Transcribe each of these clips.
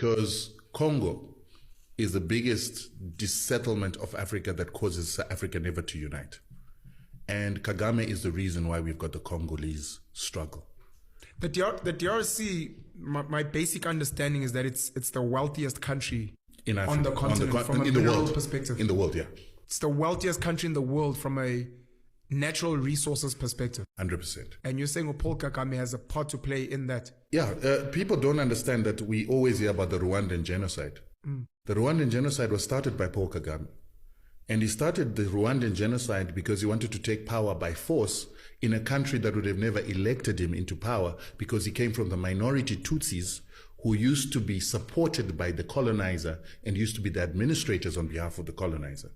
because Congo is the biggest dissettlement of Africa that causes Africa never to unite. And Kagame is the reason why we've got the Congolese struggle. The DRC, my basic understanding is that it's the wealthiest country in Africa, on the continent from a mineral perspective. In the world, yeah. It's the wealthiest country in the world from a natural resources perspective. 100%. And you're saying Paul Kagame has a part to play in that? Yeah, people don't understand that we always hear about the Rwandan genocide. The Rwandan genocide was started by Paul Kagame. And he started the Rwandan genocide because he wanted to take power by force in a country that would have never elected him into power, because he came from the minority Tutsis who used to be supported by the colonizer and used to be the administrators on behalf of the colonizer.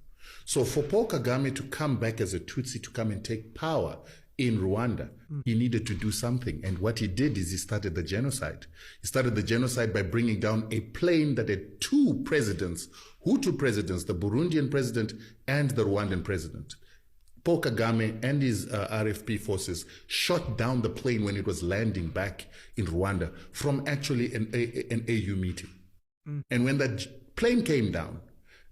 So for Paul Kagame to come back as a Tutsi to come and take power in Rwanda, he needed to do something. And what he did is he started the genocide. He started the genocide by bringing down a plane that had two presidents, Hutu presidents, the Burundian president and the Rwandan president. Paul Kagame and his RFP forces shot down the plane when it was landing back in Rwanda from actually an AU meeting. And when that plane came down,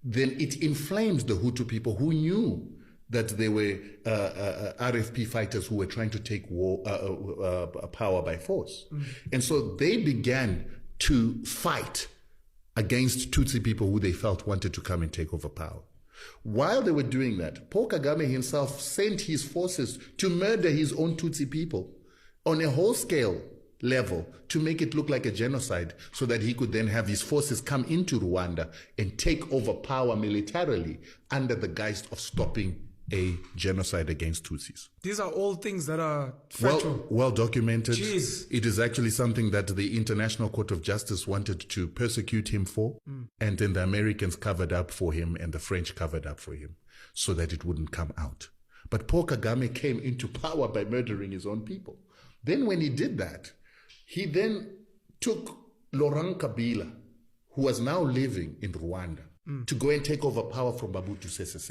then it inflamed the Hutu people who knew that they were RFP fighters who were trying to take power by force. And so they began to fight against Tutsi people who they felt wanted to come and take over power. While they were doing that, Paul Kagame himself sent his forces to murder his own Tutsi people on a whole-scale level to make it look like a genocide, so that he could then have his forces come into Rwanda and take over power militarily under the guise of stopping a genocide against Tutsis. These are all things that are factual. Well documented. Jeez. It is actually something that the International Court of Justice wanted to persecute him for, and then the Americans covered up for him and the French covered up for him so that it wouldn't come out. But Paul Kagame came into power by murdering his own people. Then when he did that, he then took Laurent Kabila, who was now living in Rwanda, to go and take over power from Mobutu Sese Seko.